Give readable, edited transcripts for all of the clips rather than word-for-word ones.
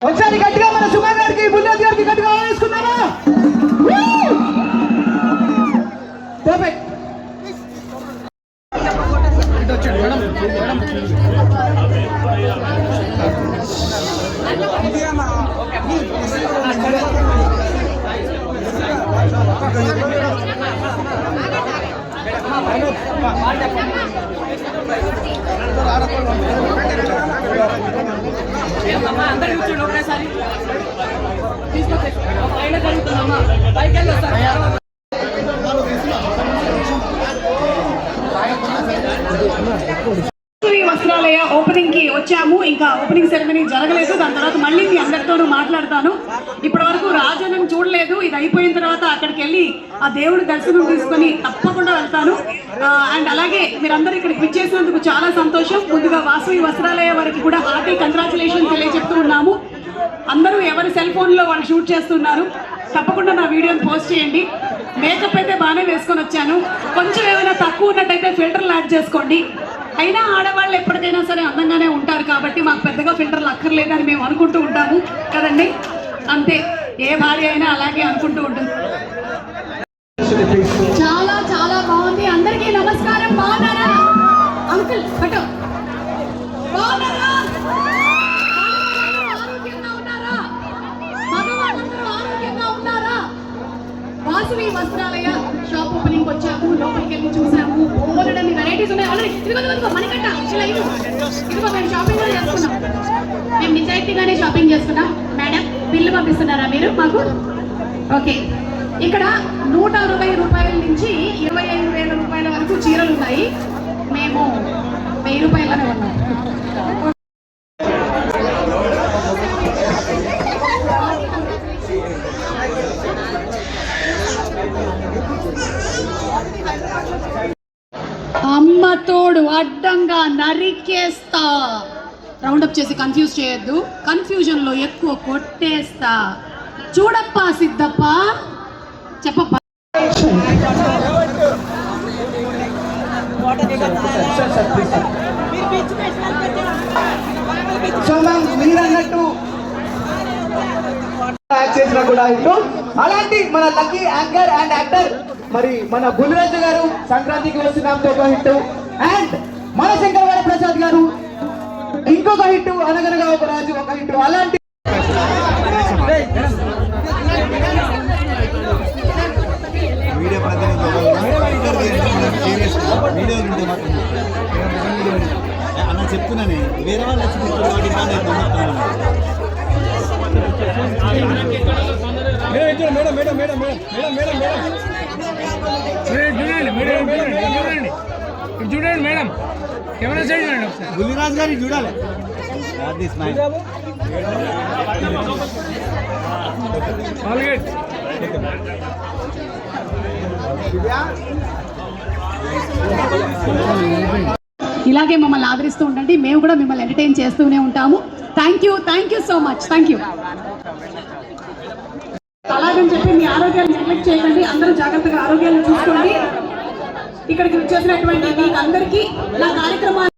ఒకసారి గట్టిగా మన సుమన్ గారికి బుల్లాజ్ గారికి గట్టిగా వేసుకున్నారా? పర్ఫెక్ట్. అందరూ కూర్చోండి ఒకసారి తీసుకొచ్చి పైన జరుగుతుందమ్మా పైకి వెళ్ళొస్తారు. వస్త్రాలయ ఓపెనింగ్ కి వచ్చాము. ఇంకా ఓపెనింగ్ సెరమనీ జరగలేదు. దాని తర్వాత మళ్ళీ మీ అందరితోనూ మాట్లాడతాను. ఇప్పటి వరకు రాజాను చూడలేదు. ఇది అయిపోయిన తర్వాత అక్కడికి వెళ్ళి ఆ దేవుడి దర్శనం తీసుకొని తప్పకుండా వెళ్తాను. అండ్ అలాగే మీరందరూ ఇక్కడికి విచ్చేసినందుకు చాలా సంతోషం. ముందుగా వాసవి వస్త్రాలయ వారికి కూడా హార్టీ కంగ్రాచులేషన్ తెలియజెప్తూ ఉన్నాము. అందరూ ఎవరి సెల్ ఫోన్లో వాళ్ళు షూట్ చేస్తున్నారు. తప్పకుండా నా వీడియోని పోస్ట్ చేయండి. మేకప్ అయితే బాగానే వేసుకొని వచ్చాను. కొంచెం ఏమైనా తక్కువ ఉన్నట్టయితే ఫిల్టర్లు యాడ్ చేసుకోండి. అయినా ఆడవాళ్ళు ఎప్పటికైనా సరే అందంగానే ఉంటారు కాబట్టి మాకు పెద్దగా ఫిల్టర్లు అక్కర్లేదని మేము అనుకుంటూ ఉంటాము కదండి. అంతే, ఏ భార్య అయినా అలాగే అనుకుంటూ ఉంటుంది. చాలా చాలా బాగుంది. అందరికీ నమస్కారం. బాగున్నారా అంకుల్? బట్ బాగున్నారా? ఆరోగ్యంగా ఉన్నారా? మగవాళ్ళందరూ ఆరోగ్యంగా ఉన్నారా? వాసవి వస్త్రాలయ షాప్ ఓపెనింగ్ వచ్చాము. లోపలికి వెళ్ళి చూసాము. బోలెడన్ని వెరైటీస్ ఉన్నాయి. ఆల్రెడీ ఇదిగో మణికట్ట ఇదిగో మేము షాపింగ్ కూడా చేసుకున్నాం. మేము నిజాయితీగానే షాపింగ్ చేసుకున్నాం. మేడం బిల్లు పంపిస్తున్నారా మీరు మాకు? ఓకే. ఇక్కడ 160 రూపాయల నుంచి 25,000 రూపాయల వరకు చీరలు ఉన్నాయి. మేము 1000 రూపాయలనే ఉన్నాం. అమ్మ తోడు అడ్డంగా నరికేస్తా. రౌండప్ చేసి కన్ఫ్యూజ్ చేయొద్దు. కన్ఫ్యూజన్లో ఎక్కువ కొట్టేస్తా. చూడప్ప సిద్ధప్ప చెప్పప్ప. మీరన్నట్టు చేసిన కూడా ఇటు అలాంటి మన లక్కీ యాంకర్ అండ్ యాక్టర్ మరి మన బుల్లిరాజు గారు సంక్రాంతికి వస్తున్నాంతో ఒక హిట్, అండ్ మన శంకరవాడ ప్రసాద్ గారు ఇంకొక హిట్, అనగనగా ఒక రాజు ఒక హిట్. అలాంటి చెప్తున్నాను వేరే వాళ్ళు చూడండి మేడం, కెమెరా సైడ్ చూడండి ఒకసారి. బుల్లిరాజు గారికి చూడాలి. ఇలాగే మమ్మల్ని ఆదరిస్తూ ఉండండి. మేము కూడా మిమ్మల్ని ఎంటర్టైన్ చేస్తూనే ఉంటాము. Thank you so much. Thank you. అలాగని చెప్పి మీ ఆరోగ్యాన్ని నెగ్లెక్ట్ చేయకండి. అందరూ జాగ్రత్తగా ఆరోగ్యాన్ని చూసుకోండి. ఇక్కడికి వచ్చేసినటువంటి మీకు అందరికీ నా కార్యక్రమాలు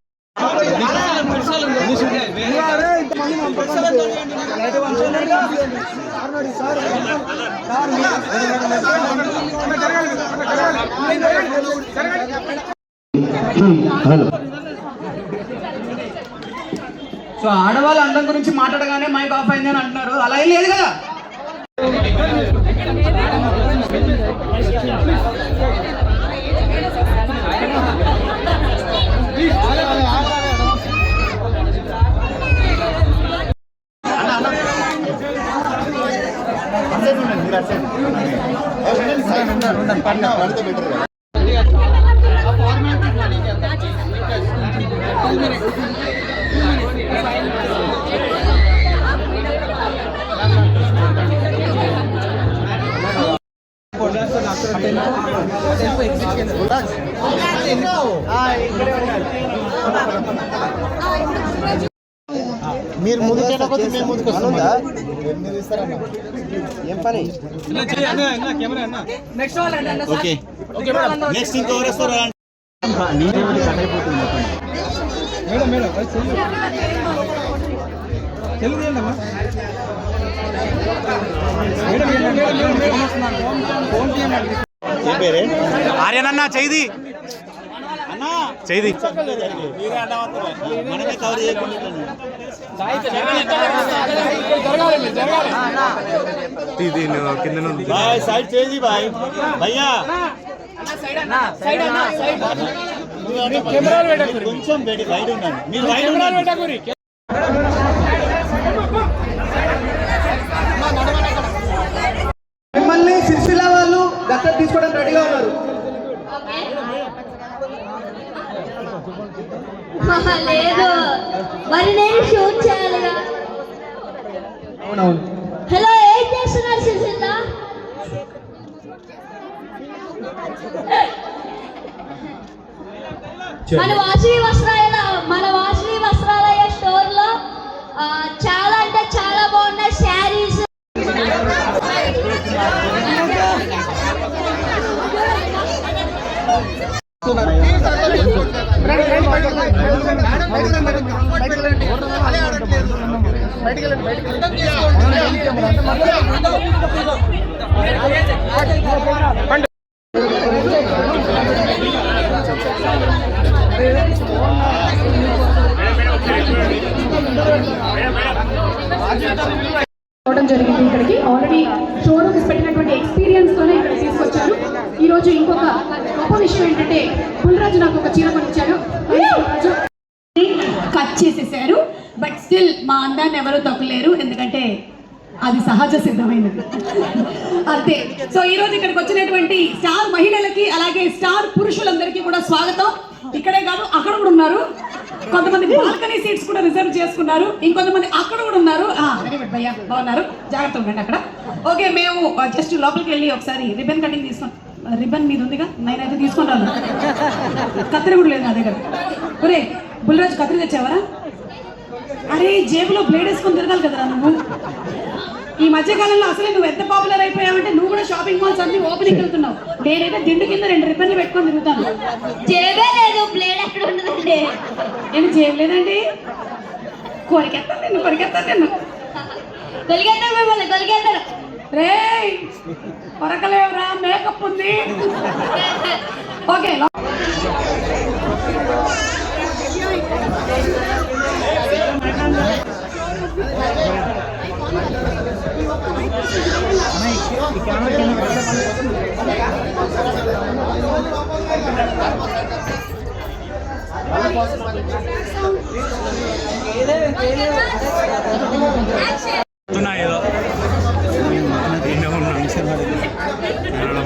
సో ఆడవాళ్ళ అందం గురించి మాట్లాడగానే మైక్ ఆఫ్ అయిందని అంటున్నారు. అలా ఏం లేదు కదా. మీరు ముందుకు మేము ముందుకు వస్తుందా ఏం పని ఓకే నెక్స్ట్ ఇంకెవరు వస్తారా నీరేమిటి కట్ అయిపోతుంది మేడం మేడం తెలుగు ఏ పేరే ఆర్యనన్న చేయి అన్నా చేయి మనమే కవర్ చేయకుండా కింద బాయ్ సైడ్ చేయి బాయ్ భయ్యా కొంచెం వైడ్ ఉండండి మీరు వైడ్ ఉండండి మిమ్మల్ని సిరిసిల్ల వాళ్ళు దత్తత తీసుకోవడం రెడీగా ఉన్నారు. లేదు మరి నేను షూట్ చేయాలిగా. అవునవును. హలో, ఏం చేస్తున్నారు సిరిసిల్ల? మన వాసవి వస్త్రాలయ స్టోర్ లో చాలా అంటే చాలా బాగున్నాయి శారీస్. రావడం జరిగింది ఇక్కడికి. ఆల్రెడీ షోరూమ్స్ పెట్టినటువంటి ఎక్స్పీరియన్స్ తోనే ఇక్కడ తీసుకొచ్చాను. ఈ రోజు ఇంకొక గొప్ప విషయం ఏంటంటే పుల్రాజు నాకు ఒక చీర కొనిచ్చాడు. కట్ చేసేసారు. బట్ స్టిల్ మా అందాన్ని ఎవరు తప్పలేరు, ఎందుకంటే అది సహజ సిద్ధమైనది అంతే. సో ఈ రోజు ఇక్కడికి వచ్చినటువంటి స్టార్ మహిళలకి అలాగే స్టార్ పురుషులందరికీ కూడా స్వాగతం. ఇక్కడే కాదు అక్కడ కూడా ఉన్నారు. కొంతమంది బాల్కనీ సీట్స్ కూడా రిజర్వ్ చేసుకున్నారు. ఇంకొంతమంది అక్కడ కూడా ఉన్నారు. వెరీ గుడ్ భయ్యా, బాగున్నారు, జాగ్రత్త ఉండండి అక్కడ. ఓకే, మేము జస్ట్ లోపలికి వెళ్ళి ఒకసారి రిబన్ కటింగ్ తీసుకొని, రిబన్ మీద ఉందిగా, నేనైతే తీసుకొని రాను. కత్తిరి కూడా లేదు నా దగ్గర. ఒరే బుల్రాజు, కత్తిరి తెచ్చావరా? అరే జేబులో బ్లేడ్ వేసుకొని తిరగాలి కదరా నువ్వు. ఈ మధ్యకాలంలో అసలే నువ్వు ఎంత పాపులర్ అయిపోయావంటే నువ్వు కూడా షాపింగ్ మాల్స్ అన్ని ఓపెనింగ్ వెళ్తున్నావు. నేనైతే దిండు కింద 2 రిబ్బన్లు పెట్టుకొని తిరుగుతాను. జేబే లేదు, బ్లేడ్ ఎక్కడ ఉండదండి. నేను చేయలేదండి. కొరికేస్తాను నిన్ను. కొలిగేస్తారు మిమ్మల్ని, కొలిగేస్తారు. రే కొరకలేవురా, మేకప్ ఉంది. ఓకే, ఏదో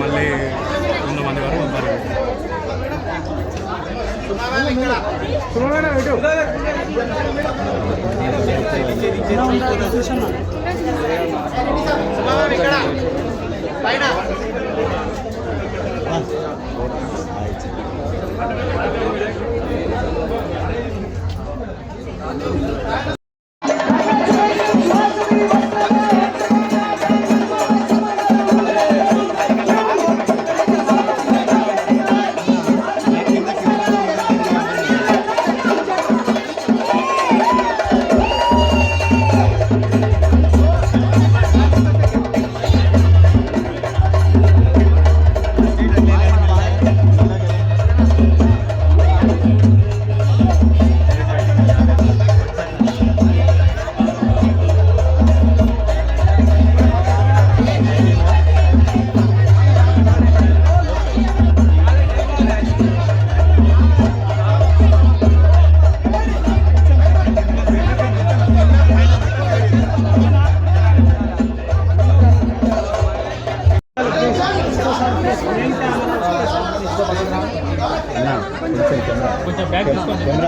మళ్ళీ 100 మంది వరకు పంపారు.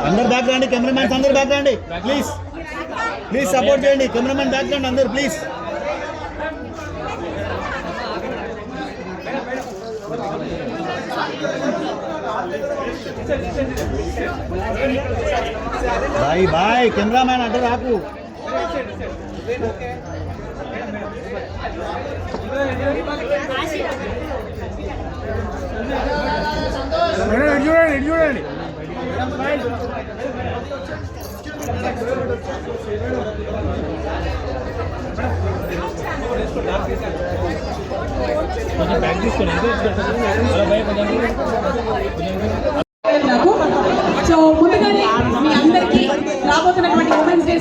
అందరు బ్యాక్ రండి, కెమెరామెన్స్ అందరు బ్యాక్ రండి ప్లీజ్. ప్లీజ్ సపోర్ట్ చేయండి, కెమెరామెన్ బ్యాక్ రండి అందరు ప్లీజ్. బాయ్ బాయ్, కెమెరామెన్ అంటే రాకు. చూడండి నాకు సో ముందుగానే మీ అందరికీ రాబోతున్నటువంటి ఉమెన్స్ డే